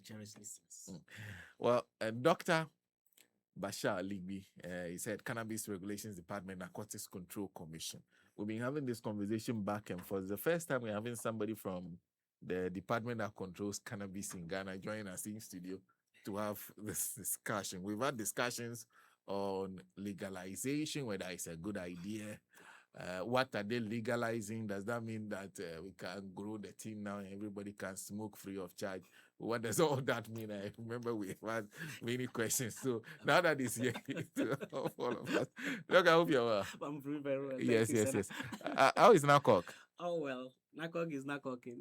cherished listeners. Well, Dr. Basha Ligbi, he said Cannabis Regulations Department, Narcotics Control Commission. We've been having this conversation back and forth. The first time we're having somebody from the department that controls cannabis in Ghana join us in studio to have this discussion. We've had discussions on legalization, whether it's a good idea. What are they legalizing? Does that mean that we can grow the thing now and everybody can smoke free of charge? What does all that mean? I remember we had many questions. So now that it's here to help all of us. Look, I hope you're well. I'm doing very well. Yes, Thank you, yes, sir. yes. How is Nacoc? Oh, well, Nacoc is Nacocing.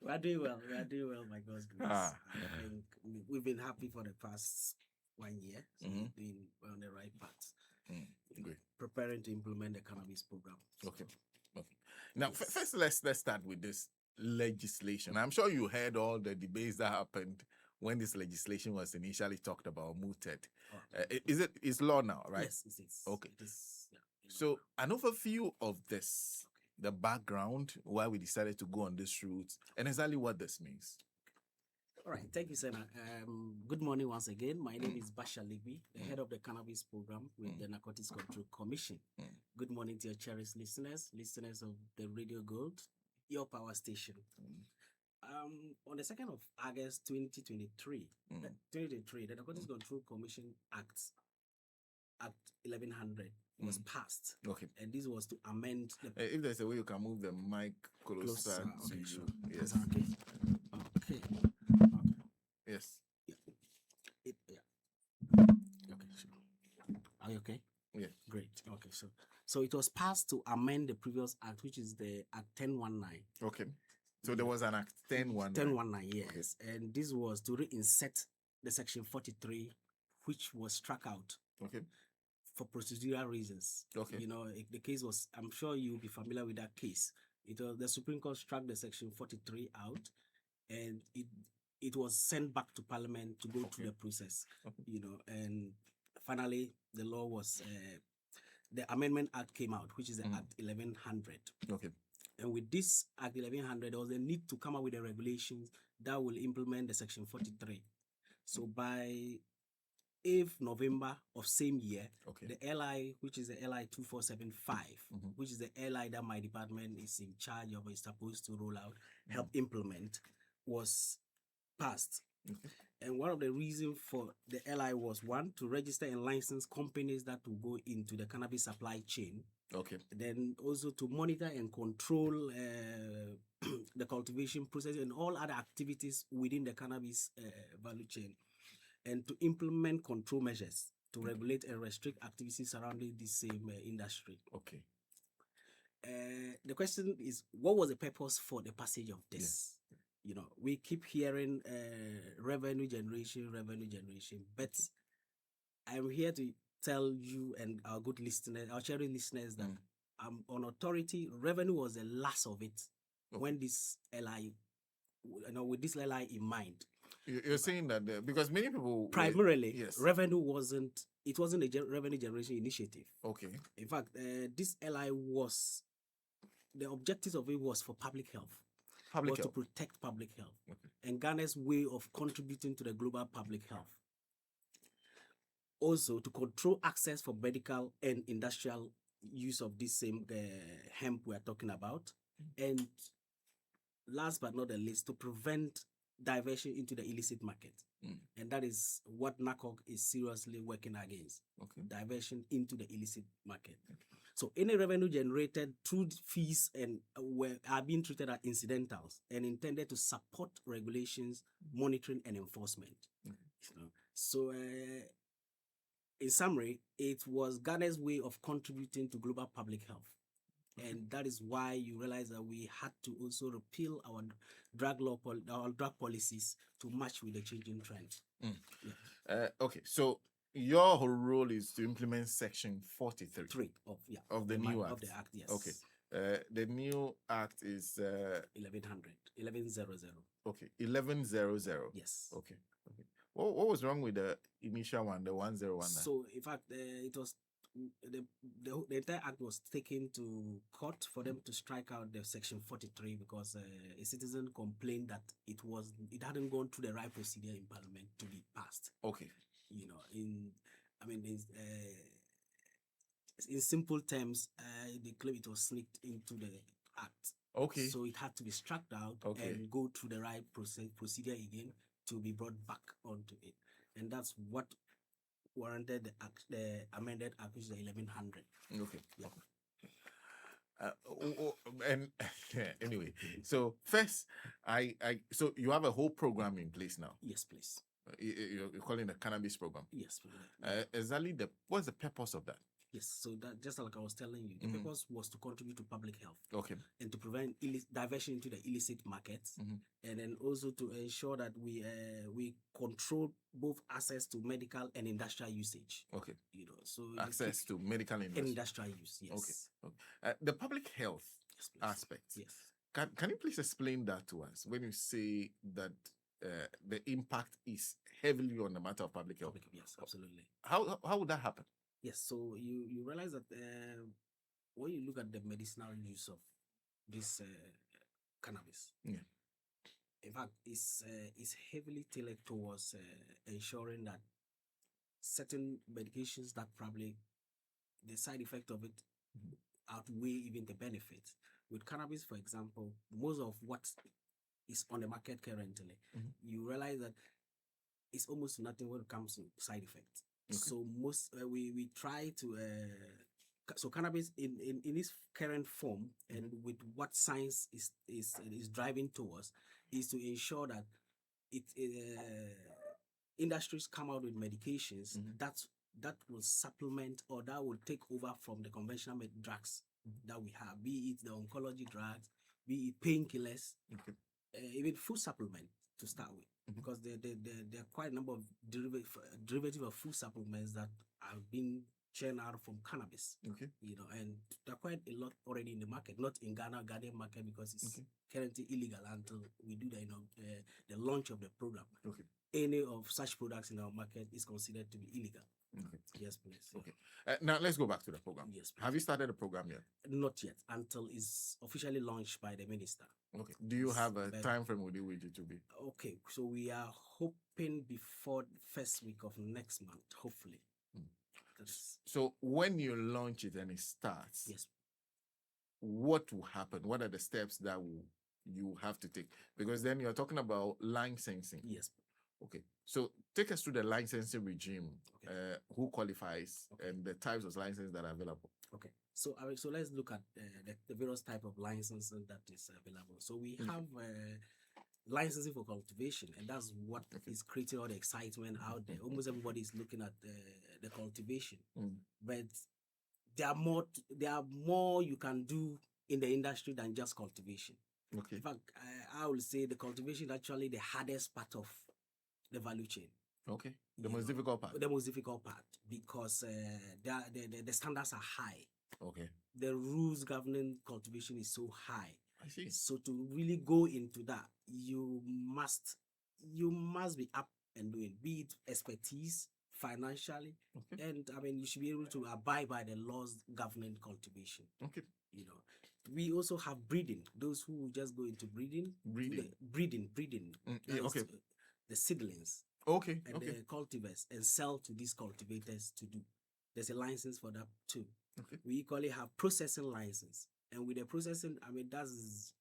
We are doing well. We are doing well by God's grace. Ah. I think we've been happy for the past 1 year. So Mhm. we're on the right path. Great. Preparing to implement the cannabis program. Okay. Now, first, let's start with this legislation. I'm sure you heard all the debates that happened when this legislation was initially talked about, mooted. Is law now, right? Yes, it is. Okay. It is, yeah, So, an overview of this, the background, why we decided to go on this route, and exactly what this means. All right, thank you, Senna. Good morning once again. My name is Basha Ligbi, the head of the cannabis program with the Narcotics Control Commission. Good morning to your cherished listeners of the Radio Gold, your power station. On the 2nd of August 2023, the Narcotics Control Commission Act 1100 was passed. Okay. And this was to amend the If there's a way you can move the mic closer to okay, you. sure. Yes. Okay. Okay. Yes. Okay, sure. Are you okay? Yeah. Great. Okay, so it was passed to amend the previous act, which is the Act 1019. Okay. So there was an Act 1019. 1019, yes. Okay. And this was to reinsert the Section 43, which was struck out. Okay. For procedural reasons. Okay. You know, the case was, I'm sure you'll be familiar with that case. It was the Supreme Court struck the Section 43 out, and it was sent back to Parliament to go through the process. You know, and finally the law was the Amendment Act came out, which is the Act 1100. Okay. And with this Act 1100, there was a need to come up with the regulations that will implement the Section 43. So by 8th November of same year, the LI, which is the LI 2475, which is the LI that my department is in charge of, is supposed to roll out, help implement, was passed. And one of the reasons for the LI was, one, to register and license companies that will go into the cannabis supply chain. Okay. Then also to monitor and control the cultivation process and all other activities within the cannabis value chain, and to implement control measures to regulate and restrict activities surrounding this same industry. Okay. The question is, what was the purpose for the passage of this? Yeah. You know, we keep hearing revenue generation, but I'm here to tell you and our good listeners, our cherished listeners, that on authority, revenue was the last of it when this LI, with this LI in mind. You're saying that because many people primarily revenue wasn't a revenue generation initiative. Okay. In fact, this LI was, the objectives of it was for public health. To protect public health and Ghana's way of contributing to the global public health. Also to control access for medical and industrial use of this same hemp we are talking about, and last but not the least, to prevent diversion into the illicit market. And that is what Nacoc is seriously working against. Diversion into the illicit market. So any revenue generated through fees and are being treated as incidentals and intended to support regulations, monitoring, and enforcement. So in summary, it was Ghana's way of contributing to global public health. And that is why you realize that we had to also repeal our drug policies to match with the changing trend. Okay, so your whole role is to implement Section 43 of the new act. Of the act, yes. Okay. The new act is 1100. Okay, 1100. Yes. Okay. What was wrong with the initial one, the 101? So in fact, it was the entire act was taken to court for them to strike out the section 43 because a citizen complained that it hadn't gone through the right procedure in parliament to be passed. Okay. You know, in simple terms, they claim it was sneaked into the act. Okay. So it had to be struck out and go through the right procedure again to be brought back onto it. And that's what warranted the amended act, which is 1100. Okay. Yeah. And anyway, so first, so you have a whole program in place now. Yes, please. You're calling the cannabis program. Yes, please. Exactly. What's the purpose of that? Yes, so that just like I was telling you, the purpose was to contribute to public health. Okay. And to prevent diversion into the illicit markets, and then also to ensure that we control both access to medical and industrial usage. Okay. You know, so access to medical and industrial use. Yes. Okay. The public health aspect. Yes. Can you please explain that to us when you say that the impact is heavily on the matter of public health? Yes, absolutely. How would that happen? Yes, so you realize that when you look at the medicinal use of this cannabis, in fact, it's heavily tailored towards ensuring that certain medications that probably the side effect of it outweigh even the benefits. With cannabis, for example, most of what is on the market currently, you realize that it's almost nothing when it comes to side effects. Okay. So most we try to so cannabis in its current form and with what science is driving towards is to ensure that industries come out with medications that will supplement or that will take over from the conventional drugs that we have, be it the oncology drugs, be it painkillers, even food supplement to start with. Because there are quite a number of derivative of food supplements that have been churned out from cannabis. Okay. You know, and there are quite a lot already in the market, not in Ghana market because it's currently illegal until we do the launch of the program. Okay. Any of such products in our market is considered to be illegal. Okay. Yes, please. Okay. Now let's go back to the program. Yes, please. Have you started the program yet? Not yet, until it's officially launched by the minister. Okay. Do you have a time frame with which it to be? Okay, so we are hoping before the first week of next month, hopefully. So when you launch it and it starts, yes, what will happen? What are the steps that you have to take? Because then you're talking about licensing. Yes. Okay, so take us through the licensing regime. Okay. Who qualifies and the types of licenses that are available. Okay, so let's look at the various type of licenses that is available. So we have licensing for cultivation, and that's what is creating all the excitement out there. Almost everybody is looking at the cultivation, but there are more you can do in the industry than just cultivation. Okay. In fact, I will say the cultivation is actually the hardest part of the value chain. Okay. The most difficult part. The most difficult part because the standards are high. Okay. The rules governing cultivation is so high. I see. So to really go into that, you must be up and doing, be it expertise, financially, and I mean you should be able to abide by the laws governing cultivation. Okay. You know, we also have breeding. Those who just go into breeding. Breeding. Okay. The seedlings. Okay. And the cultivars and sell to these cultivators to do. There's a license for that too. Okay. We equally have processing license. And with the processing, I mean, that's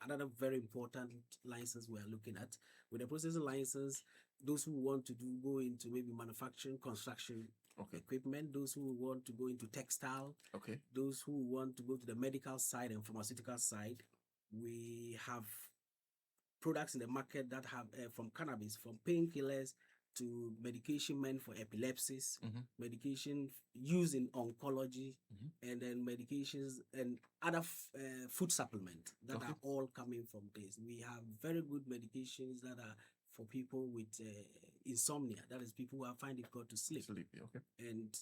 another very important license we are looking at. With the processing license, those who want to go into maybe manufacturing, construction equipment, those who want to go into textile, those who want to go to the medical side and pharmaceutical side, we have products in the market that have from cannabis, from painkillers to medication meant for epilepsies, medication used in oncology, and then medications and other food supplements that are all coming from this. We have very good medications that are for people with insomnia. That is people who find it difficult to sleep. And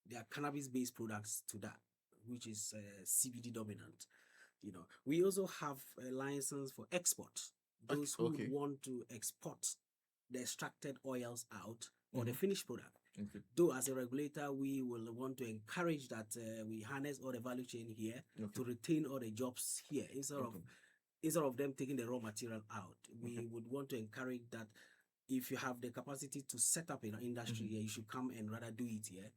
there are cannabis-based products to that, which is CBD dominant. You know, we also have a license for export. Those who want to export the extracted oils out or the finished product Okay. Though as a regulator, we will want to encourage that we harness all the value chain here to retain all the jobs here instead of them taking the raw material out. We would want to encourage that if you have the capacity to set up an industry here, you should come and rather do it here.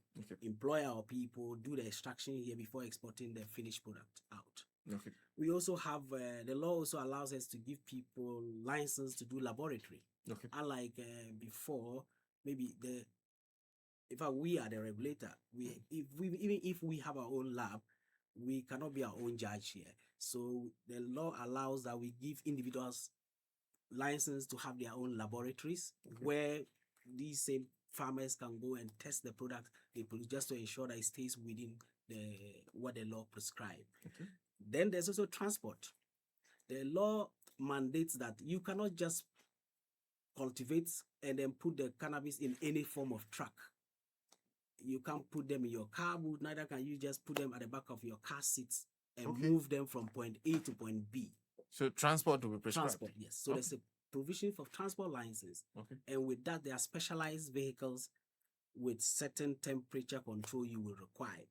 Employ our people, do the extraction here before exporting the finished product out. We also have the law also allows us to give people license to do laboratory. Unlike before, maybe in fact we are the regulator. Even if we have our own lab, we cannot be our own judge here. So the law allows that we give individuals license to have their own laboratories where these same farmers can go and test the product they produce just to ensure that it stays within what the law prescribes. Then there's also transport. The law mandates that you cannot just cultivate and then put the cannabis in any form of truck. You can't put them in your car boot, neither can you just put them at the back of your car seats and move them from point A to point B. So transport will be prescribed? Transport, yes. So there's a provision for transport licenses. And with that, there are specialized vehicles with certain temperature control you will require.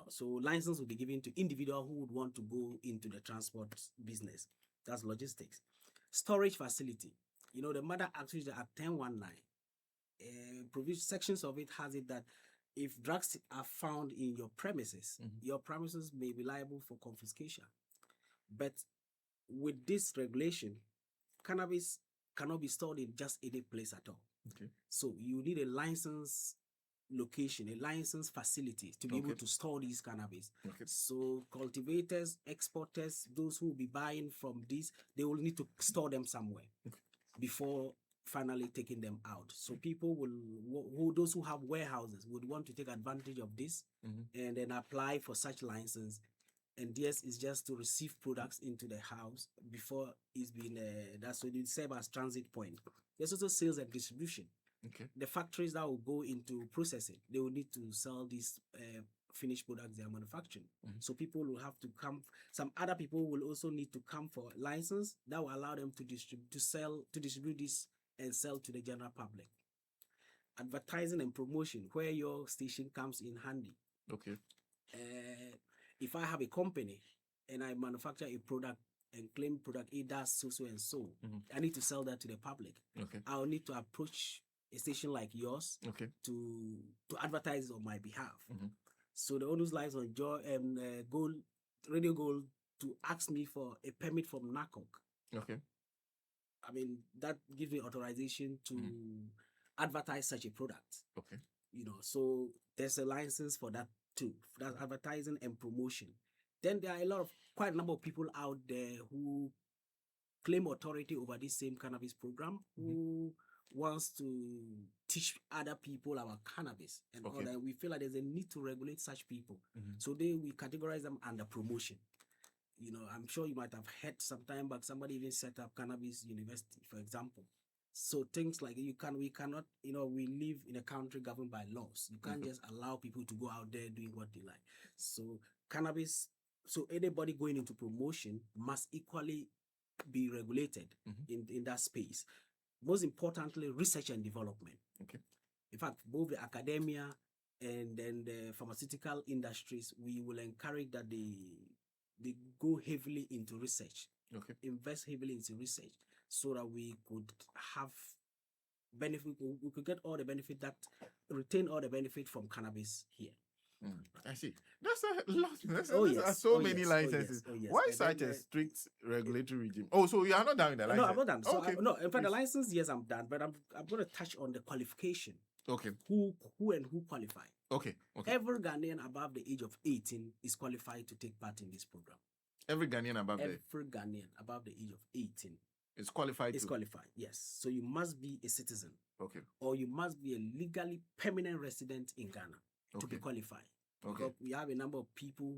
So license will be given to individuals who would want to go into the transport business. That's logistics. Storage facility. The Mother Act, which is at 1019, sections of it has it that if drugs are found in your premises, your premises may be liable for confiscation. But with this regulation, cannabis cannot be stored in just any place at all. So you need a license location, a license facility to be able to store these cannabis. So cultivators, exporters, those who will be buying from these, they will need to store them somewhere before finally taking them out. So people those who have warehouses would want to take advantage of this and then apply for such license. And this is just to receive products into the house before it's been, that's what it serve as transit point. There's also sales and distribution. The factories that will go into processing, they will need to sell these finished products they are manufacturing. So people will have to come. Some other people will also need to come for a license that will allow them to distribute this and sell to the general public. Advertising and promotion, where your station comes in handy. If I have a company and I manufacture a product and claim product A does so and so, I need to sell that to the public. I'll need to approach a station like yours to advertise on my behalf. So the owners lies on Joy and Radio Gold to ask me for a permit from Nacoc. I mean, that gives me authorization to advertise such a product. So there's a license for that too. That's advertising and promotion. Then there are quite a number of people out there who claim authority over this same cannabis program, who wants to teach other people about cannabis and all that. We feel like there's a need to regulate such people. So we categorize them under promotion. I'm sure you might have heard some time back somebody even set up cannabis university, for example. So things like we cannot, we live in a country governed by laws. You can't just allow people to go out there doing what they like. So cannabis, so anybody going into promotion must equally be regulated in that space. Most importantly, research and development. In fact, both the academia and then the pharmaceutical industries, we will encourage that they go heavily into research, invest heavily into research, so that we could have benefit, we could get all the benefit retain all the benefit from cannabis here. I see. That's a lot. There's so many licenses. Why such a strict regulatory regime? Oh, so you are not done with the license? No, I'm not done. So no, in fact, the license, yes, I'm done, but I'm going to touch on the qualification. Who qualify? Every Ghanaian above the age of 18 is qualified to take part in this program. Every Ghanaian above the age of 18 is qualified. Qualified, yes. So you must be a citizen. Or you must be a legally permanent resident in Ghana to be qualified. Because we have a number of people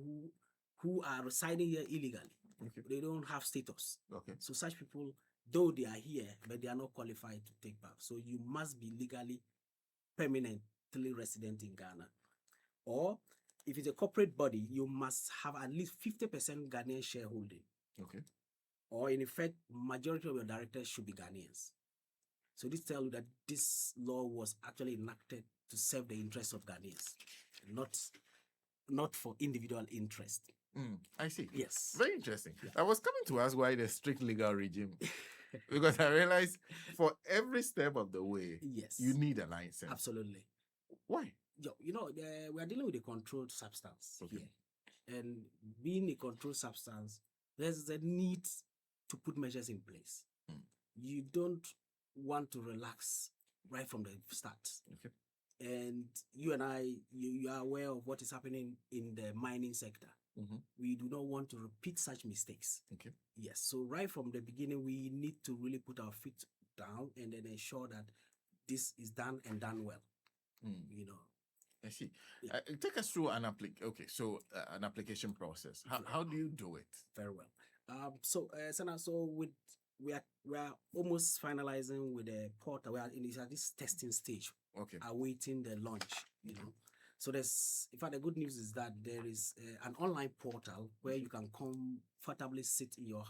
who are residing here illegally. They don't have status. So such people, though they are here, but they are not qualified to take part. So you must be legally permanently resident in Ghana. Or if it's a corporate body, you must have at least 50% Ghanaian shareholding. Or in effect, majority of your directors should be Ghanaians. So this tells you that this law was actually enacted to serve the interests of Ghanaians, not for individual interest. I see. Yes. Very interesting. Yeah. I was coming to ask why the strict legal regime, because I realized for every step of the way, Yes, you need a license. absolutely. Why? We are dealing with a controlled substance here, and being a controlled substance, there's a need to put measures in place. You don't want to relax right from the start. Okay. And you and I, you are aware of what is happening in the mining sector. We do not want to repeat such mistakes. Okay. Yes. So right from the beginning, we need to really put our feet down and then ensure that this is done and done well. I see. Yeah. Take us through an application process. How do you do it? Very well. Sana, we are almost finalizing with the portal. We are at this testing stage. Okay. Awaiting the launch. So in fact, the good news is that there is an online portal where you can comfortably sit in your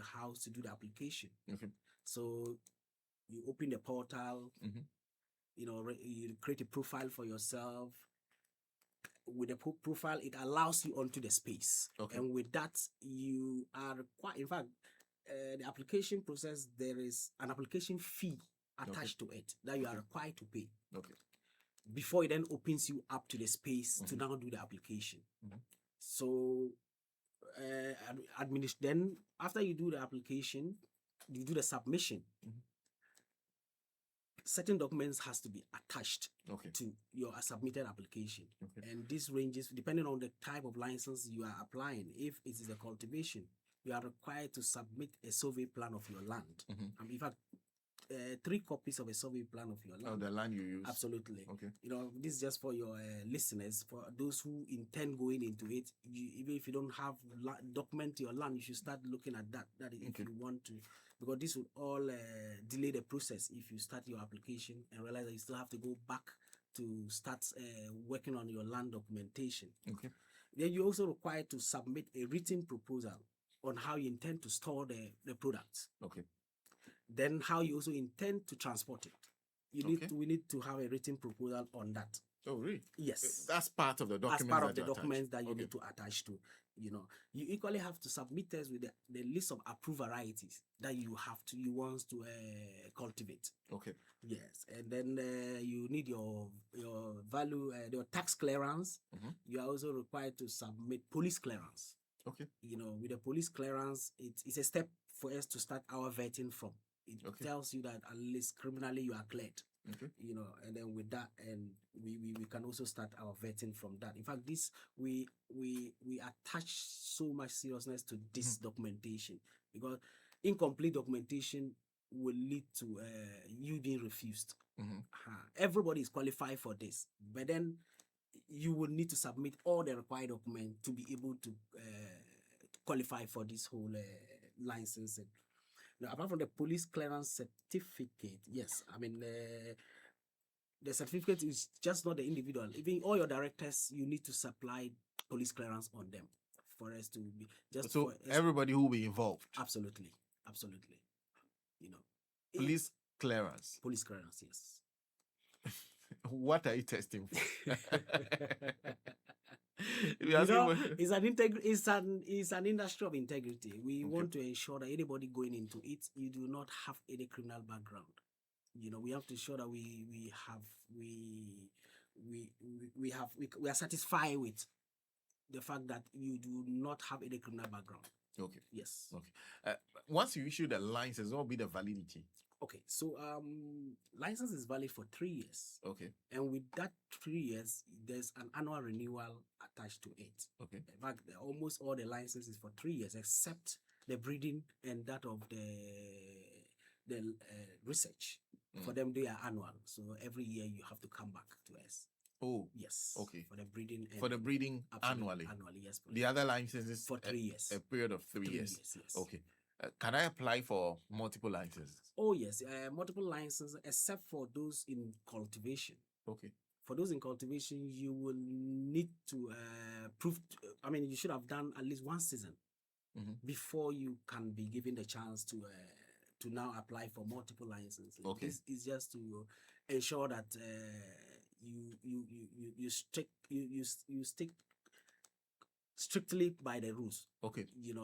house to do the application. Okay. So you open the portal. You create a profile for yourself. With the profile, it allows you onto the space. Okay. And with that, you are required. In fact, the application process, there is an application fee attached to it that you are required to pay. Okay. Before it then opens you up to the space to now do the application. So, then after you do the application, you do the submission. Certain documents has to be attached to your submitted application. And this ranges depending on the type of license you are applying. If it is a cultivation, you are required to submit a survey plan of your land. In fact, 3 copies of a survey plan of your land. Oh, the land you use. Absolutely. Okay. This is just for your listeners, for those who intend going into it. Even if you don't have document your land, you should start looking at that. That is, if you want to, because this will all delay the process if you start your application and realize that you still have to go back to start working on your land documentation. Okay. Then you're also required to submit a written proposal on how you intend to store the products. Okay. Then how you also intend to transport it. We need to have a written proposal on that. Oh, really? Yes. That's part of the documents. As part of the documents that you need to attach to. You equally have to submit us with the list of approved varieties that you want to cultivate. Okay. Yes, and then you need your value, your tax clearance. You are also required to submit police clearance. Okay. With the police clearance, it's a step for us to start our vetting from. It tells you that at least criminally you are cleared. Okay. And then with that, and we can also start our vetting from that. In fact, this we attach so much seriousness to this documentation, because incomplete documentation will lead to you being refused. Everybody is qualified for this, but then you will need to submit all the required documents to be able to qualify for this whole licensing. Now, apart from the police clearance certificate, yes, I mean the certificate is just not the individual. Even all your directors, you need to supply police clearance on them for us to be just. So everybody who will be involved. Absolutely. Police clearance. Police clearance, yes. What are you testing for? It's an industry of integrity. We want to ensure that anybody going into it, you do not have any criminal background. We have to ensure that we are satisfied with the fact that you do not have any criminal background. Okay. Yes. Okay. Once you issue the license, what will be the validity? Okay, so license is valid for 3 years. Okay. And with that 3 years, there's an annual renewal attached to it. Okay. In fact, almost all the licenses for 3 years, except the breeding and that of the research. For them, they are annual. So every year you have to come back to us. Oh. Yes. Okay. For the breeding. For the breeding annually. Annually, yes. The other licenses for 3 years. A period of 3 years. Yes. Okay. Can I apply for multiple licenses? Oh, yes. Multiple licenses, except for those in cultivation. Okay. For those in cultivation, you will need to prove. You should have done at least 1 season before you can be given the chance to now apply for multiple licenses. Okay. This is just to ensure that you stick strictly by the rules. Okay. You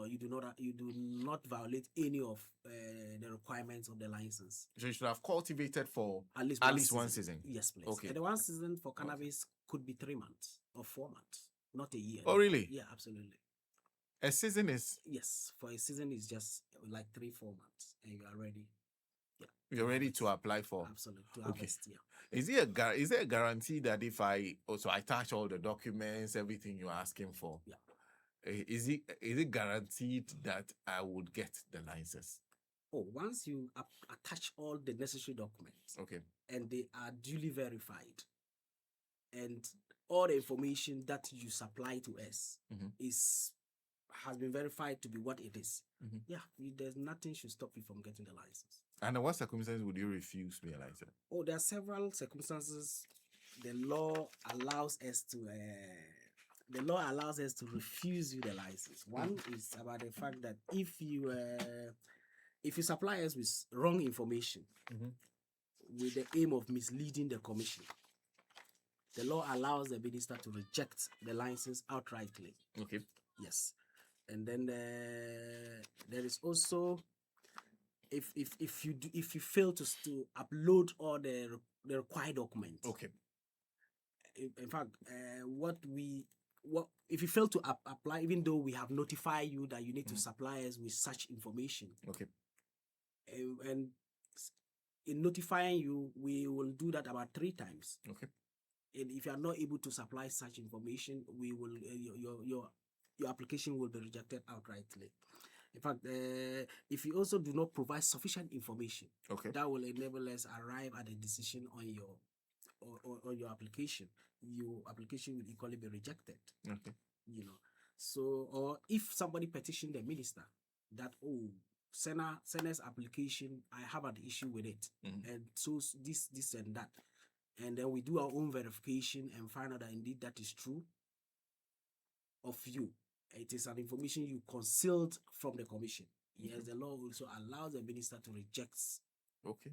do not violate any of the requirements of the license. So you should have cultivated for at least one season. Yes, please. Okay. And the one season for cannabis could be 3 months or 4 months, not a year. Oh, really? Yeah, absolutely. A season is? Yes, for a season is just like 3-4 months, and you are ready. Yeah, you're ready to apply for. Absolutely, to harvest. Yeah. Is there a guarantee that if I attach all the documents, everything you're asking for? Yeah. Is it guaranteed that I would get the license? Oh, once you attach all the necessary documents, okay, and they are duly verified, and all the information that you supply to us has been verified to be what it is. Yeah, there's nothing should stop you from getting the license. And in what circumstances would you refuse me a license? Oh, there are several circumstances. The law allows us to refuse you the license. One is about the fact that if you supply us with wrong information with the aim of misleading the commission, the law allows the minister to reject the license outrightly. Okay. Yes. And then there is also if you fail to upload all the required documents. Okay. In fact, if you fail to apply, even though we have notified you that you need to supply us with such information. Okay. And in notifying you, we will do that about 3 times. Okay. And if you are not able to supply such information, we will your application will be rejected outrightly. In fact, if you also do not provide sufficient information, that will enable us arrive at a decision on your application. Your application will equally be rejected. Okay. So, or if somebody petitioned the minister that, send us application, I have an issue with it, and so this and that, and then we do our own verification and find out that indeed that is true of you. It is an information you concealed from the commission. Yes, the law also allows the minister to reject. Okay.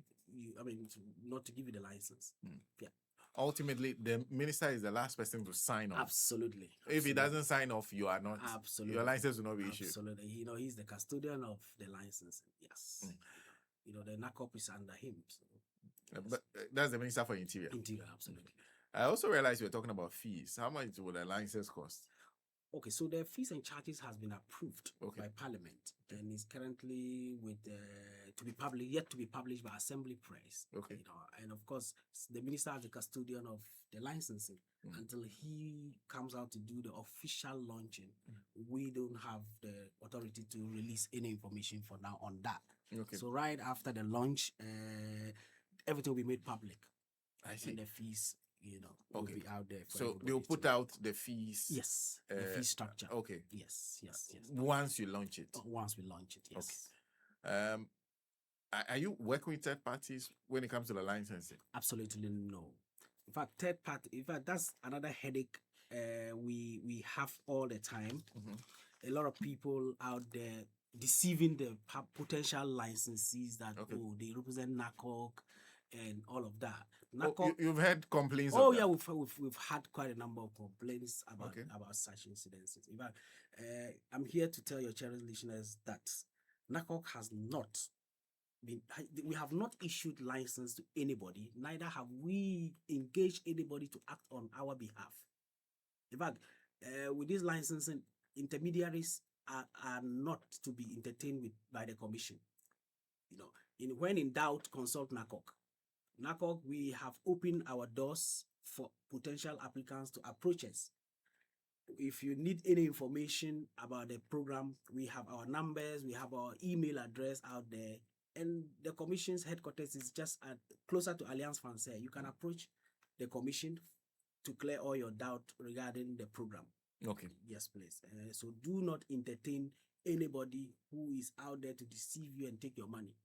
Not to give you the license. Yeah. Ultimately, the minister is the last person to sign off. Absolutely. If he doesn't sign off, you are not. Absolutely. Your license will not be issued. Absolutely. He's the custodian of the license. Yes. The Nacoc is under him. So, yes. But that's the Minister for Interior. Interior, absolutely. I also realized you were talking about fees. How much would a license cost? Okay, so the fees and charges has been approved by Parliament and is currently yet to be published by Assembly Press. Okay. And of course, the minister is the custodian of the licensing until he comes out to do the official launching. We don't have the authority to release any information for now on that. Okay. So right after the launch, everything will be made public. I see. And the fees, will be out there. So they'll put out the fees. Yes, the fee structure. Okay. Yes. Once you launch it. Once we launch it, yes. Okay. Are you working with third parties when it comes to the licensing? Absolutely no. In fact, third party. That's another headache we have all the time. A lot of people out there deceiving the potential licensees that they represent Nacoc and all of that. You've had complaints. We've had quite a number of complaints about such incidents. In fact, I'm here to tell your cherished listeners that Nacoc has not been. We have not issued license to anybody. Neither have we engaged anybody to act on our behalf. In fact, with this licensing, intermediaries are not to be entertained with by the commission. When in doubt, consult Nacoc. Nacoc, we have opened our doors for potential applicants to approach us. If you need any information about the program, we have our numbers, we have our email address out there, and the commission's headquarters is just closer to Alliance Française. You can approach the commission to clear all your doubt regarding the program. Okay. Yes, please. So do not entertain anybody who is out there to deceive you and take your money.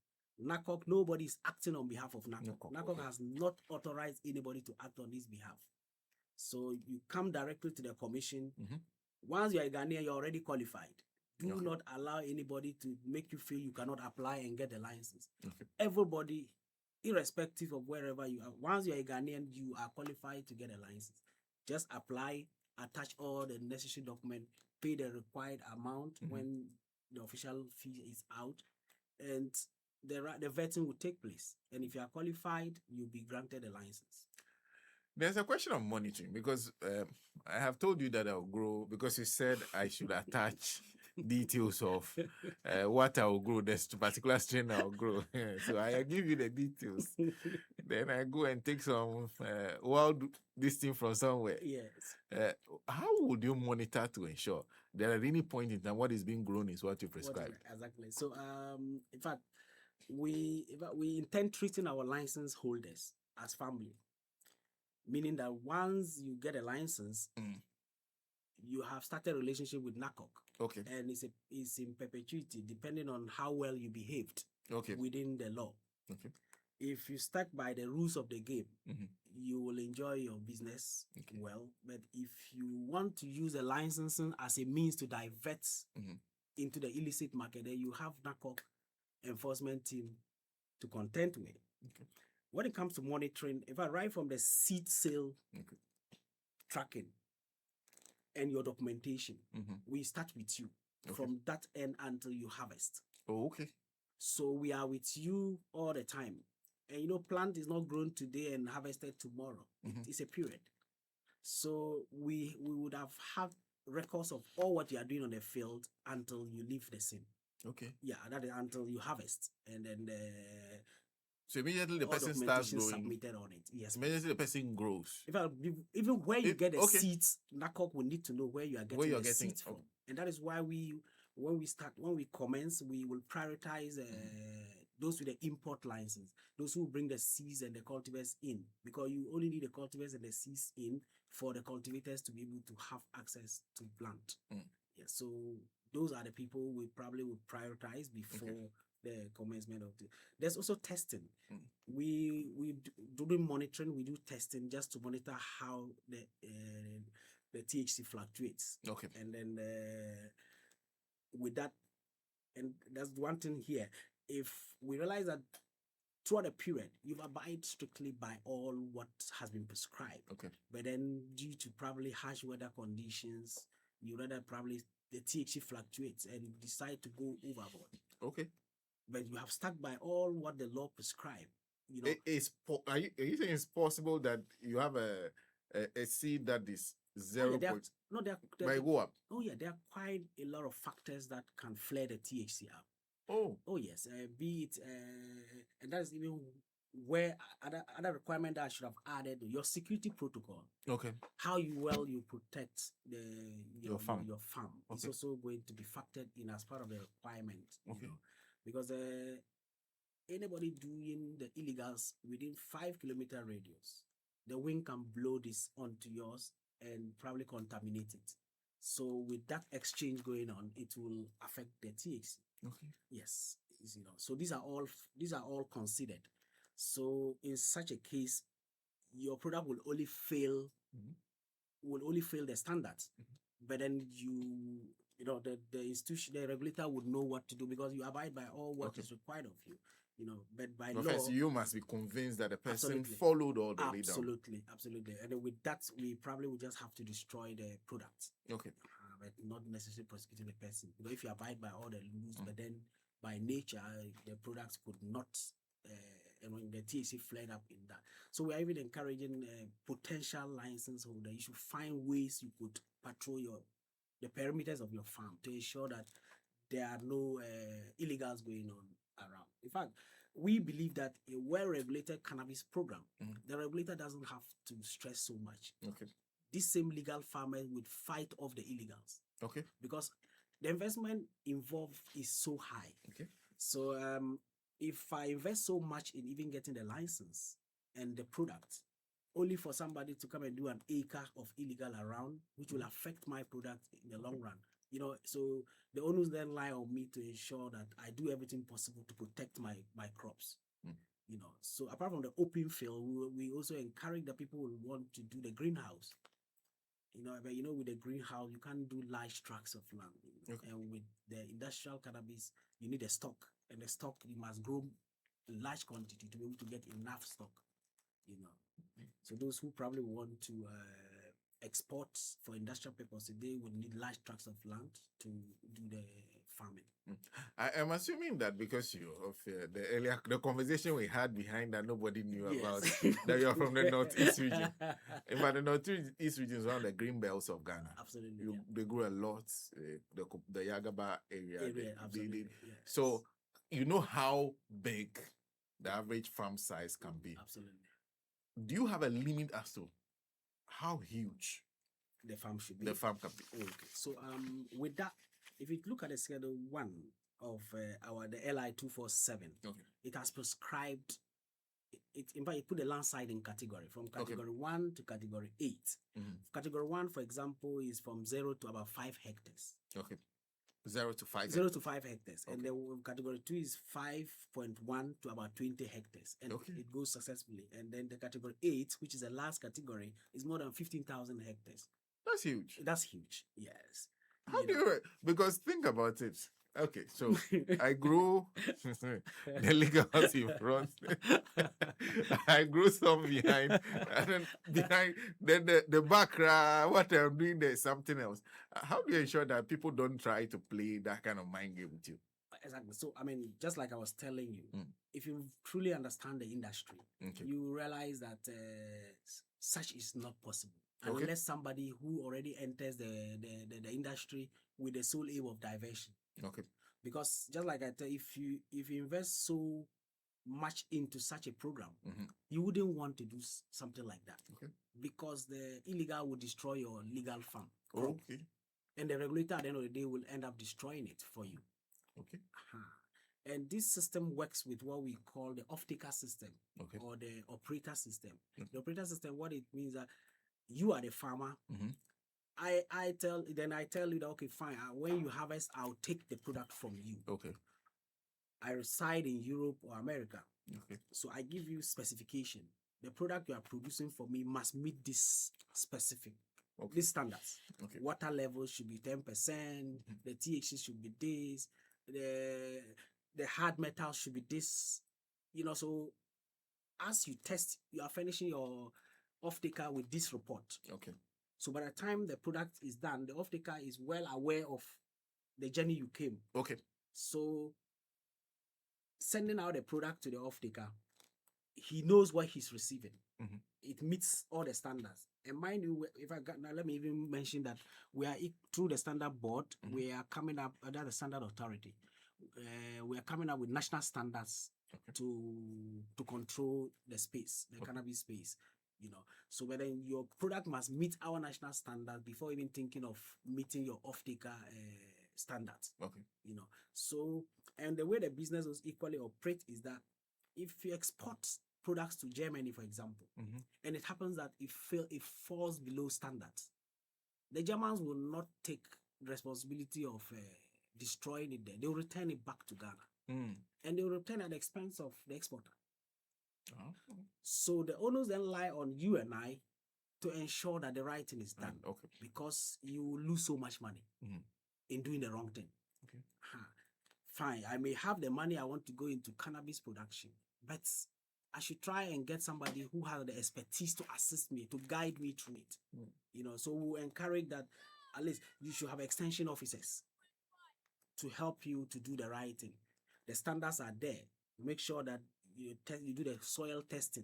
Nacoc, nobody is acting on behalf of Nacoc. Nacoc has not authorized anybody to act on his behalf. So you come directly to the commission. Once you are a Ghanaian, you're already qualified. Do not allow anybody to make you feel you cannot apply and get the license. Everybody irrespective of wherever you are. Once you're a Ghanaian, you are qualified to get a license. Just apply, attach all the necessary documents, pay the required amount when the official fee is out, and the vetting will take place. And if you are qualified, you'll be granted a license. There's a question of monitoring because I have told you that I'll grow because you said I should attach details of what I'll grow, this particular strain I'll grow. So I give you the details. Then I go and take some wild this thing from somewhere. Yes. How would you monitor to ensure that at any point in time what is being grown is what you prescribe? Exactly. So in fact, we intend treating our license holders as family. Meaning that once you get a license, you have started a relationship with Nacoc. Okay. And it's in perpetuity, depending on how well you behaved within the law. Okay. If you stuck by the rules of the game, you will enjoy your business well. But if you want to use a licensing as a means to divert into the illicit market, then you have Nacoc enforcement team to contend with. Okay. When it comes to monitoring, if I right from the seed sale tracking and your documentation, we start with you from that end until you harvest. Oh, okay. So we are with you all the time. And plant is not grown today and harvested tomorrow. It's a period. So we would have had records of all what you are doing on the field until you leave the scene. Okay. Yeah, that is until you harvest. And then so immediately the person starts growing. Submitted on it. Yes. Immediately the person grows. Even where you get the seeds, Nacoc will need to know where you are getting the seeds from. And that is why when we commence, we will prioritize those with the import license, those who bring the seeds and the cultivars in, because you only need the cultivars and the seeds in for the cultivators to be able to have access to plant. Yeah, so those are the people we probably would prioritize before the commencement of the. There's also testing. We during monitoring, we do testing just to monitor how the THC fluctuates. Okay. And then with that, and that's one thing here. If we realize that throughout a period, you've abided strictly by all what has been prescribed. Okay. But then due to probably harsh weather conditions, you rather probably the THC fluctuates and you decide to go overboard. Okay. But you have stuck by all what the law prescribed. Are you saying it's possible that you have a seed that is 0? Might go up. Oh yeah, there are quite a lot of factors that can flare the THC up. Oh yes, be it and that's even where other requirement that I should have added your security protocol. Okay. How you protect your farm. Okay. It's also going to be factored in as part of the requirement. Okay. Because anybody doing the illegals within 5-kilometer radius, the wind can blow this onto yours and probably contaminate it. So with that exchange going on, it will affect the THC. Okay. Yes. So these are all considered. So in such a case, your product will only fail the standards. But then the institution, the regulator would know what to do because you abide by all what is required of you. But by law, first you must be convinced that the person followed all the way down. Absolutely. And then with that, we probably will just have to destroy the product. Okay. But not necessarily prosecuting the person. Because if you abide by all the rules, but then by nature, the products could not, and when the THC flared up in that. So we are even encouraging potential license holder. You should find ways you could patrol the perimeters of your farm to ensure that there are no illegals going on around. In fact, we believe that a well-regulated cannabis program, the regulator doesn't have to stress so much. Okay. These same legal farmers would fight off the illegals. Okay. Because the investment involved is so high. Okay. So if I invest so much in even getting the license and the product, only for somebody to come and do an acre of illegal around, which will affect my product in the long run. So the onus then lie on me to ensure that I do everything possible to protect my crops. So apart from the open field, we also encourage the people who want to do the greenhouse. But with the greenhouse, you can't do large tracts of land. Okay. And with the industrial cannabis, you need a stock. And the stock, you must grow large quantity to be able to get enough stock, So those who probably want to export for industrial purposes, they would need large tracts of land to do the farming. I am assuming that because of the conversation we had behind that nobody knew about, that you are from the northeast region. In fact, the northeast region is one of the green belts of Ghana. Absolutely. They grow a lot. The Yagaba area. Absolutely. Yes. So you know how big the average farm size can be. Absolutely. Do you have a limit as to how huge the farm should be? The farm can be. Okay. So with that, if you look at the Schedule 1 of the LI 247, it has prescribed. In fact, it put the land side in category from category 1 to category 8. Category 1, for example, is from 0 to about 5 hectares. 0 to 5 0 to 5 hectares. And then category 2 is 5.1 to about 20 hectares. And it goes successfully. And then the category 8, which is the last category, is more than 15,000 hectares. That's huge. That's huge, yes. How do you... Because think about it. Okay, so I grew the legal house in front. I grew some behind, and then behind the back. What I'm doing there is something else. How do you ensure that people don't try to play that kind of mind game with you? Exactly. So I mean, just like I was telling you, if you truly understand the industry, you realize that such is not possible unless somebody who already enters the industry with the sole aim of diversion. Because just like I tell you, if you invest so much into such a program, you wouldn't want to do something like that. Because the illegal will destroy your legal farm. And the regulator at the end of the day will end up destroying it for you. And this system works with what we call the off-taker system or the operator system. The operator system, what it means that you are the farmer. I tell you that, okay, fine. When you harvest, I'll take the product from you. I reside in Europe or America. So I give you specification. The product you are producing for me must meet this specific, these standards. Water level should be 10%. The THC should be this. The hard metal should be this. So as you test, you are finishing your off-taker with this report. So by the time the product is done, the off-taker is well aware of the journey you came. So sending out the product to the off-taker, he knows what he's receiving. It meets all the standards. And mind you, let me even mention that we are through the standard board, we are coming up, the standard authority. We are coming up with national standards to control the space, the cannabis space. So whether your product must meet our national standards before even thinking of meeting your off-taker standards. So, and the way the business will equally operate is that if you export products to Germany, for example, and it happens that it falls below standards, the Germans will not take responsibility of destroying it there. They will return it back to Ghana. And they will return at the expense of the exporter. So the onus then lie on you and I to ensure that the right thing is done. Because you lose so much money in doing the wrong thing. Fine, I may have the money I want to go into cannabis production, but I should try and get somebody who has the expertise to assist me, to guide me through it. So we encourage that at least you should have extension officers to help you to do the right thing. The standards are there. Make sure that you do the soil testing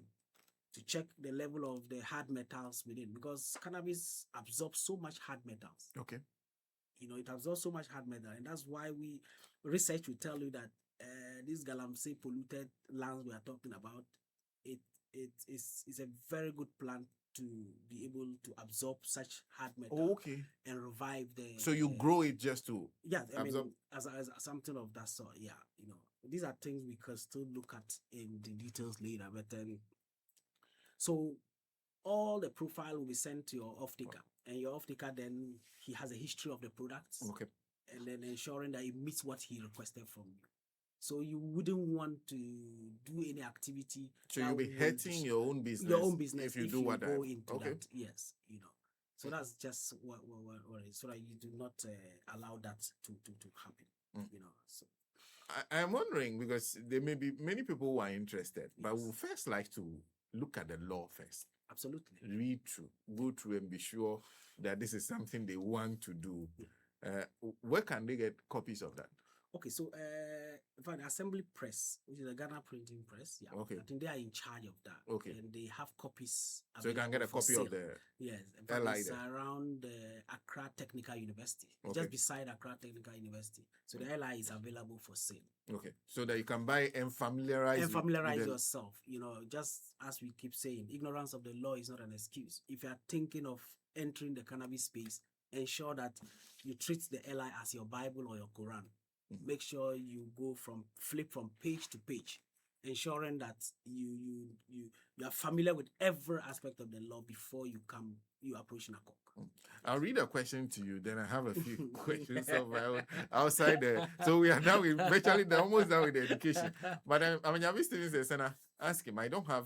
to check the level of the hard metals within, because cannabis absorbs so much hard metals. It absorbs so much hard metal, and that's why research will tell you that these galamsey polluted lands we are talking about, it's a very good plant to be able to absorb such hard metal and revive the. So you grow it just to absorb? As something of that sort. These are things we can still look at in the details later. But so all the profile will be sent to your off-taker, and your off-taker then he has a history of the products, and then ensuring that it meets what he requested from you. So you wouldn't want to do any activity. So you'll be hurting your own business. If you do what go into that. Yes, So that's just what is, so that you do not allow that to happen. So. I'm wondering because there may be many people who are interested, but Yes. we'll first like to look at the law first. Absolutely. Read through, go through, and be sure that this is something they want to do. Where can they get copies of that? Okay, so in fact, the Assembly Press, which is a Ghana printing press, yeah, Okay. I think they are in charge of that. Okay. And they have copies. So you can get a available for copy sale. of the Yes, in fact, LI it's there. around Accra Technical University, Okay. just beside Accra Technical University. So the LI is available for sale. Okay, so that you can buy and familiarize And familiarize with the... yourself. You know, just as we keep saying, ignorance of the law is not an excuse. If you are thinking of entering the cannabis space, ensure that you treat the LI as your Bible or your Quran. Make sure you go flip from page to page, ensuring that you are familiar with every aspect of the law before you approach Nacoc. I'll read a question to you, then I have a few questions of my own outside there. So we are now virtually almost done with the education. But I mean, I've Steven says, ask him, I don't have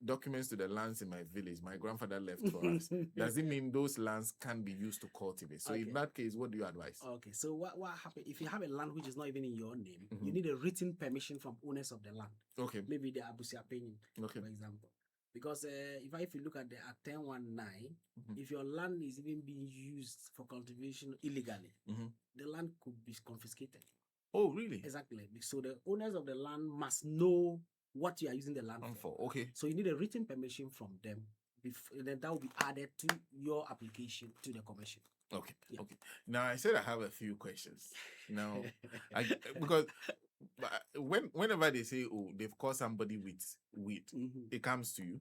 documents to the lands in my village. My grandfather left for us. Does it mean those lands can be used to cultivate? So in that case, what do you advise? Okay, so what happens if you have a land which is not even in your name? You need a written permission from owners of the land. Okay. Maybe the Abusia Penny, okay, for example. Because if you look at the Act 1019, if your land is even being used for cultivation illegally, the land could be confiscated. Oh, really? Exactly. So the owners of the land must know what you are using the land for. Okay. So you need a written permission from them. Then that will be added to your application to the commission. Okay. Yeah. Okay. Now I said I have a few questions. Now, because whenever they say, "Oh, they've caught somebody with weed," it comes to you.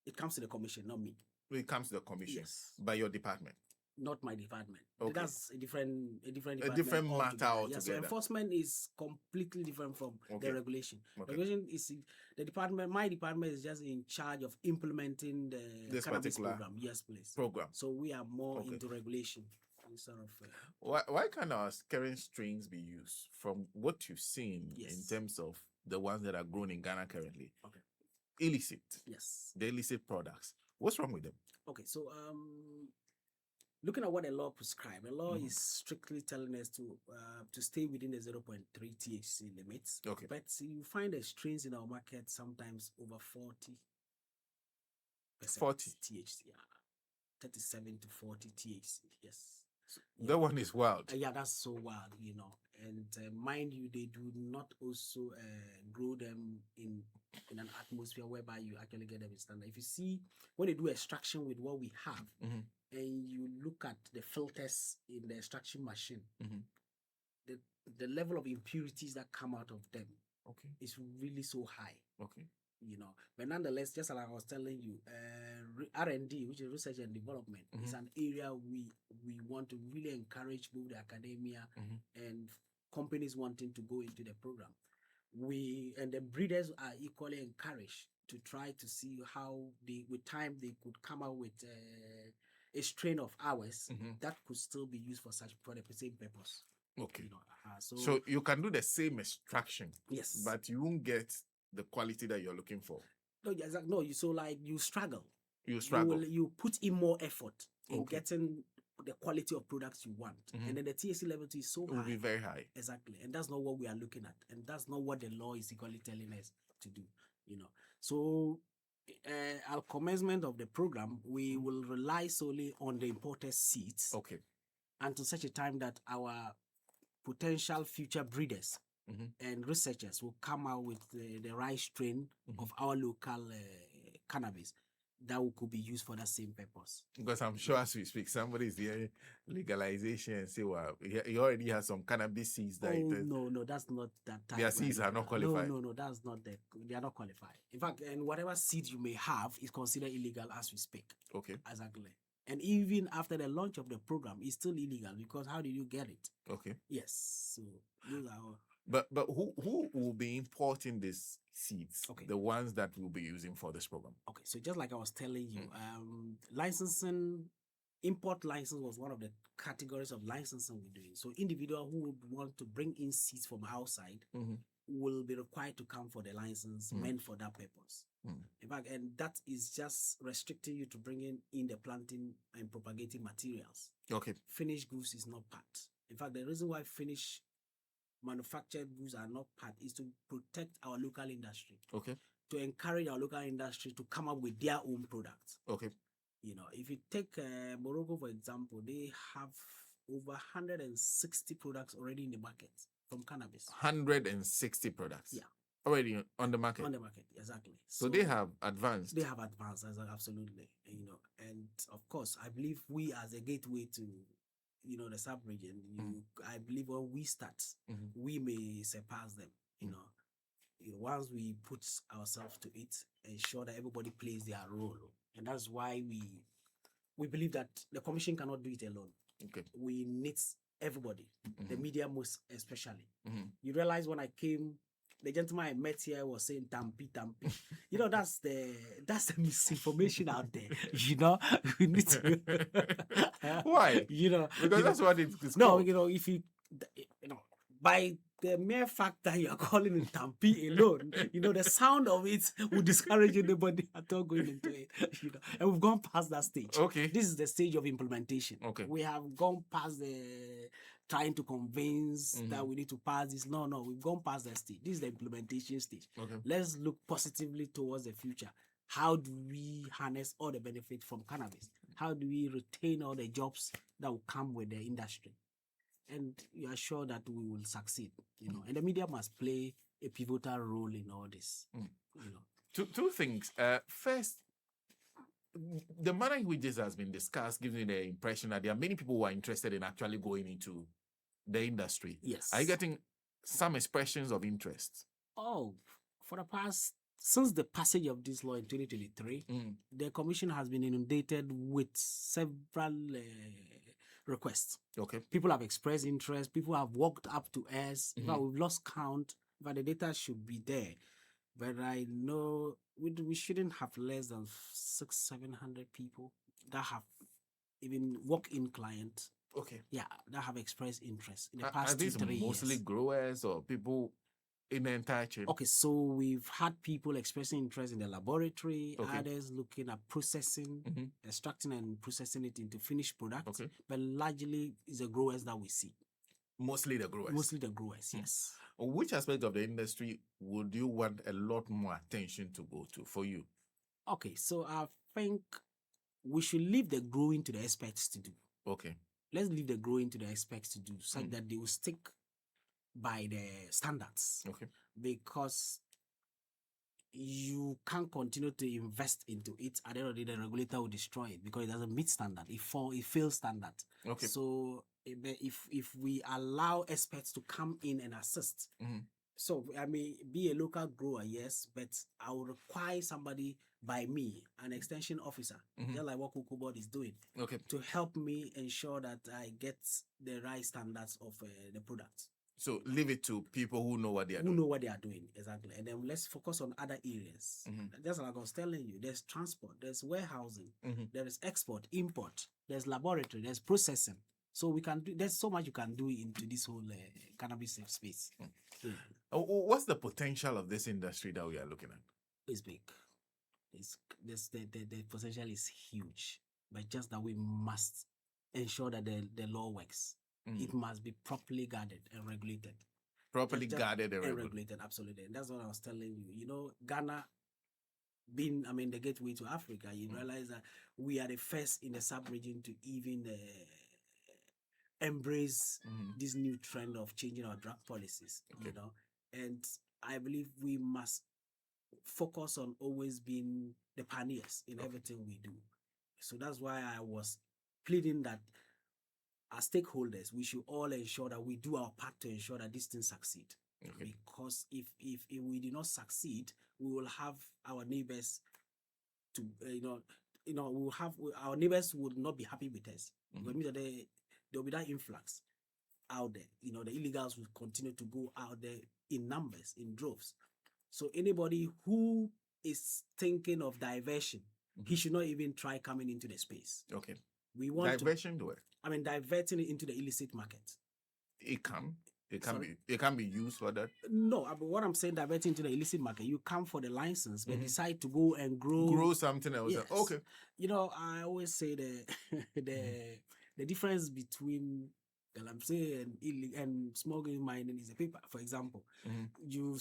It comes to the commission, not me. It comes to the commission. Yes. By your department. Not my department. Okay. That's a different department. A different matter altogether. Yeah, so enforcement is completely different from the regulation. Regulation is the department. My department is just in charge of implementing this cannabis program. Yes, please. Program. So we are more into regulation instead of. Why can't our current strains be used from what you've seen in terms of the ones that are grown in Ghana currently? Okay. Illicit. Yes. The illicit products. What's wrong with them? Okay, so looking at what the law prescribes, the law is strictly telling us to stay within the 0.3 THC limits. Okay. But you find the strains in our market sometimes over 40%. 40 THC, yeah. 37 to 40 THC, yes. That one is wild. Yeah, that's so wild, you know. And mind you, they do not also grow them in an atmosphere whereby you actually get them in standard. If you see, when they do extraction with what we have, and you look at the filters in the extraction machine, the level of impurities that come out of them is really so high. Okay. You know, but nonetheless, just like I was telling you, R&D, which is research and development, is an area we want to really encourage both the academia and companies wanting to go into the program. And the breeders are equally encouraged to try to see how with time they could come out with a strain of ours that could still be used for the same purpose. Okay. You know, so you can do the same extraction. Yes. But you won't get the quality that you're looking for. No, you struggle. You struggle. You put in more effort in getting the quality of products you want. And then the THC level is so high. It will be very high. Exactly. And that's not what we are looking at. And that's not what the law is equally telling us to do. You know. So at commencement of the program, we will rely solely on the imported seeds. Okay. Until such a time that our potential future breeders and researchers will come out with the right strain of our local cannabis that could be used for that same purpose. Because I'm sure as we speak, somebody is hearing legalization and say, well, he already has some cannabis seeds. No, that's not that type. Their seeds are not qualified. No, that's not that. They are not qualified. In fact, and whatever seeds you may have is considered illegal as we speak. Okay. Exactly. And even after the launch of the program, it's still illegal because how did you get it? Okay. Yes. So those are all. But who will be importing these seeds? Okay. The ones that we'll be using for this program. Okay. So just like I was telling you, licensing, import license was one of the categories of licensing we're doing. So individual who would want to bring in seeds from outside will be required to come for the license meant for that purpose. In fact, and that is just restricting you to bringing in the planting and propagating materials. Okay. Finished goods is not part. In fact, the reason why finished manufactured goods are not part is to protect our local industry. Okay. To encourage our local industry to come up with their own products. Okay. If you take Morocco, for example, they have over 160 products already in the market from cannabis. 160 products? Yeah. Already on the market? On the market, exactly. So they have advanced? They have advanced, absolutely. And of course, I believe we as a gateway to, the sub-region, I believe when we start, we may surpass them, once we put ourselves to it, ensure that everybody plays their role. And that's why we believe that the commission cannot do it alone. Okay. We need everybody, the media most especially. You realize when I came, the gentleman I met here was saying Tampi. That's the misinformation out there. We need to. Why? Because that's what it's called. No, if you by the mere fact that you are calling it Tampi alone, the sound of it will discourage anybody at all going into it. And we've gone past that stage. Okay. This is the stage of implementation. Okay. We have gone past the trying to convince that we need to pass this. No, we've gone past that stage. This is the implementation stage. Okay. Let's look positively towards the future. How do we harness all the benefit from cannabis? How do we retain all the jobs that will come with the industry? And you are sure that we will succeed, and the media must play a pivotal role in all this. Two things. First, the manner in which this has been discussed gives me the impression that there are many people who are interested in actually going into the industry. Yes. Are you getting some expressions of interest? Oh, since the passage of this law in 2023, the commission has been inundated with several requests. Okay. People have expressed interest. People have walked up to us. In fact, we've lost count, but the data should be there. But I know we shouldn't have less than 600-700 people that have even walk-in clients. Okay. Yeah, that have expressed interest in the past 2-3 years. Are these mostly growers or people in the entire chain? Okay, so we've had people expressing interest in the laboratory, okay. others looking at processing, extracting and processing it into finished products. Okay. But largely, it's the growers that we see. Mostly the growers? Mostly the growers, yes. Which aspect of the industry would you want a lot more attention to go to for you? Okay, so I think we should leave the growing to the experts to do. Okay. Let's leave the growing to the experts to do, such that they will stick by the standards. Okay. Because you can't continue to invest into it. At the end of the day, the regulator will destroy it because it doesn't meet standard. It fails standard. Okay. So if we allow experts to come in and assist, so I may be a local grower, yes, but I will require somebody by me, an extension officer, just like what Kokobot is doing, okay, to help me ensure that I get the right standards of the product. So leave it to people who know what they are doing. Who know what they are doing, exactly. And then let's focus on other areas. Just like I was telling you, there's transport, there's warehousing, there is export, import, there's laboratory, there's processing. So we can do, there's so much you can do into this whole cannabis space. What's the potential of this industry that we are looking at? It's big. The potential is huge. But just that we must ensure that the law works. It must be properly guarded and regulated. Properly guarded and regulated, absolutely. And that's what I was telling you. You know, Ghana being, the gateway to Africa, you realize that we are the first in the sub-region to even embrace this new trend of changing our drug policies, And I believe we must focus on always being the pioneers in everything we do. So that's why I was pleading that as stakeholders, we should all ensure that we do our part to ensure that this thing succeed. Okay. Because if we do not succeed, we will have our neighbors to we will have our neighbors would not be happy with us. Because means that there will be that influx out there. The illegals will continue to go out there in numbers, in droves. So anybody who is thinking of diversion, he should not even try coming into the space. Okay. We want diversion to where? Diverting it into the illicit market. It can be used for that. No, but what I'm saying, diverting into the illicit market, you come for the license, but decide to go and grow something else. Yes. Okay. I always say the difference between Galamsey and smuggling mining is a paper, for example. You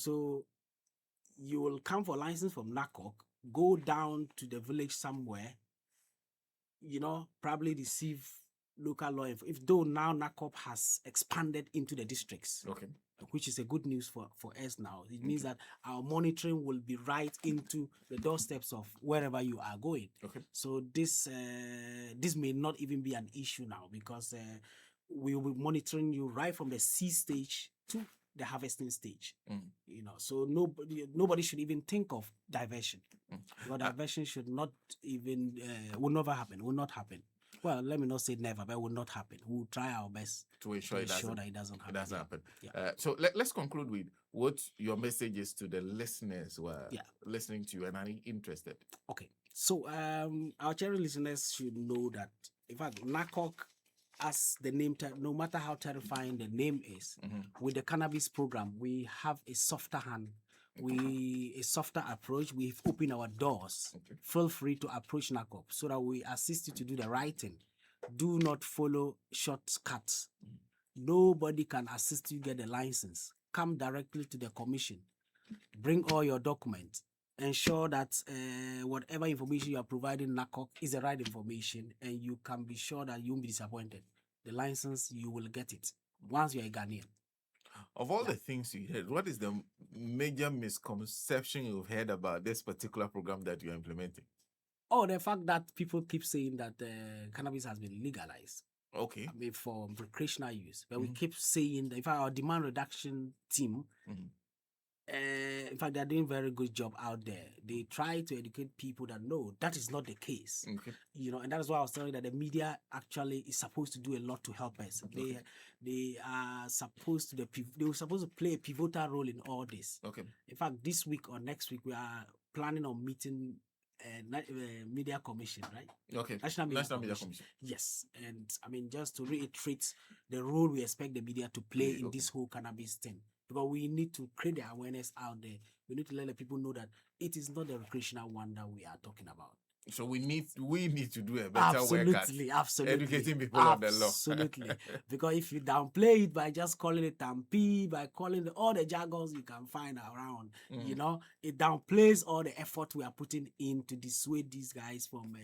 will come for license from Nacoc, go down to the village somewhere, probably receive local law. If though now Nacoc has expanded into the districts, which is a good news for us now. It means that our monitoring will be right into the doorsteps of wherever you are going. So this may not even be an issue now, because we will be monitoring you right from the seed stage to the harvesting stage. So nobody should even think of diversion. Because diversion should not even will never happen. Will not happen. Well, let me not say never, but it will not happen. We'll try our best to ensure that it doesn't happen. It doesn't happen. Yeah. So let's conclude with what your message is to the listeners who are listening to you and are interested. Okay. So our cherished listeners should know that, in fact, Nacoc, as the name, no matter how terrifying the name is, with the cannabis program, we have a softer hand. A softer approach. We've opened our doors. Feel free to approach Nacoc so that we assist you to do the right thing. Do not follow shortcuts. Nobody can assist you get the license. Come directly to the commission. Bring all your documents. Ensure that whatever information you are providing Nacoc is the right information, and you can be sure that you won't be disappointed. The license, you will get it once you are a Ghanaian. Of all the things you heard, what is the major misconception you've heard about this particular program that you're implementing? Oh, the fact that people keep saying that cannabis has been legalized. Okay. I mean, for recreational use. But we keep saying that, in fact, our demand reduction team, in fact, they're doing a very good job out there. They try to educate people that no, that is not the case. And that is why I was telling you that the media actually is supposed to do a lot to help us. They are supposed to play a pivotal role in all this. In fact, this week or next week we are planning on meeting media commission, right? National Media Commission. Yes. And I mean, just to reiterate the role we expect the media to play in this whole cannabis thing. Because we need to create the awareness out there. We need to let the people know that it is not the recreational one that we are talking about. So we need to do a better work at educating people on the law. Absolutely. Because if you downplay it by just calling it tampi, by calling all the jargons you can find around, it downplays all the effort we are putting in to dissuade these guys from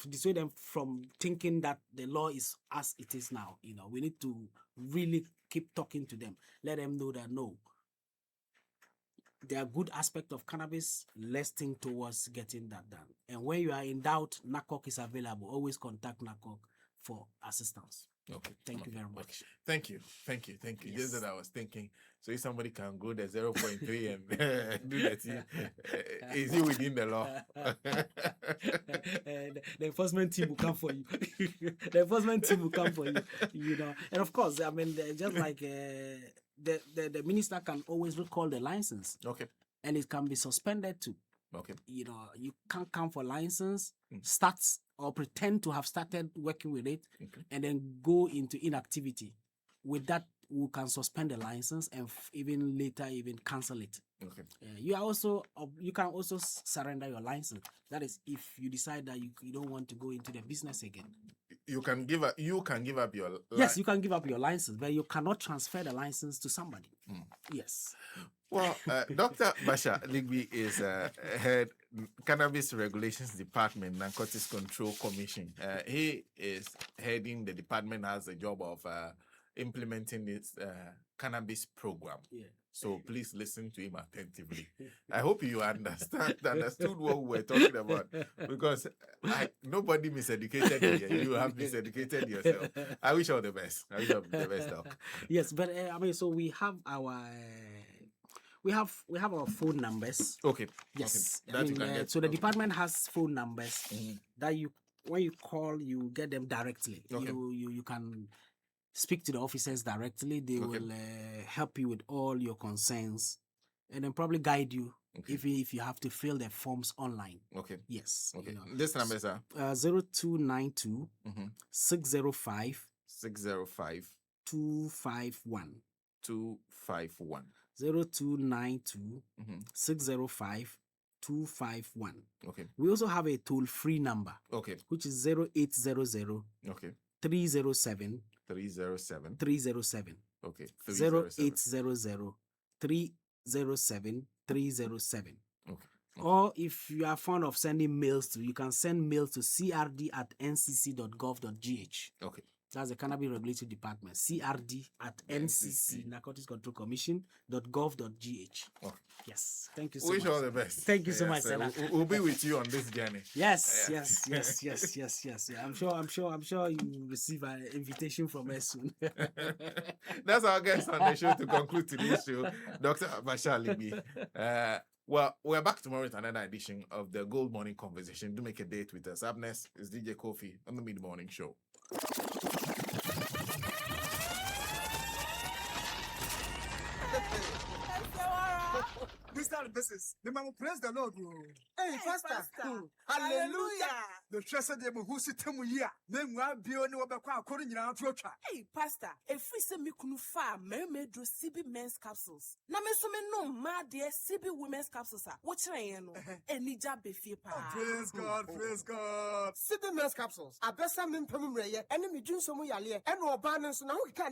dissuade them from thinking that the law is as it is now. We need to really keep talking to them. Let them know that no, there are good aspects of cannabis. Let's think towards getting that done. And when you are in doubt, Nacoc is available. Always contact Nacoc for assistance. Thank you very much. Thank you. Yes. Just that I was thinking, so if somebody can go the 0.3 and do that, is it within the law? The enforcement team will come for you. And of course, I mean, just like the minister can always recall the license. And it can be suspended too. You can't come for license, start or pretend to have started working with it, and then go into inactivity. With that, we can suspend the license and even later cancel it. You can also surrender your license. That is, if you decide that you don't want to go into the business again. You can give up your Yes, you can give up your license, but you cannot transfer the license to somebody. Yes. Well, Dr. Basha Ligbi is head Cannabis Regulations Department, Narcotics Control Commission. He is heading the department, has the job of implementing this cannabis program. So please listen to him attentively. I hope you understood what we were talking about, because nobody miseducated you. You have miseducated yourself. I wish you all the best. I wish you all the best, Doc. Yes, but so we have our we have our phone numbers. Yes. So the department has phone numbers that when you call, you get them directly. You can speak to the officers directly. They will help you with all your concerns, and then probably guide you if you have to fill the forms online. Yes. This number is 0292 605 251. 0292 605 251. We also have a toll-free number, which is 0800 307 307. 307. Okay. 0800 307 307. Okay. Or if you are fond of sending mails to, you can send mails to crd@ncc.gov.gh. Okay. That's the Cannabis Regulatory Department. crd@ncc, Narcotics Control Commission.gov.gh. Okay. Yes. Thank you so Wish much. all the best. Thank you so much, sir. Senna. We'll be with you on this journey. Yes. Yeah, I'm sure you will receive an invitation from us soon. That's our guest on the show to conclude today's show, Dr. Basha Ligbi. Well, we're back tomorrow with another edition of the Gold Morning Conversation. Do make a date with us. Up next is DJ Kofi on the Mid-Morning Show. Mr. Business, the man praise the Lord. Hey, Pastor. Hallelujah. The trust of them who sit him here. Then we'll be on the according to our future. Hey, Pastor, if we say me kunu fa, me do CB men's capsules. Na me so me no ma dear CB women's capsules. What you know? Any job be fear pa. Praise God, praise God. CB men's capsules. I best some in Pemre, and me doing some yale, and no balance now we can.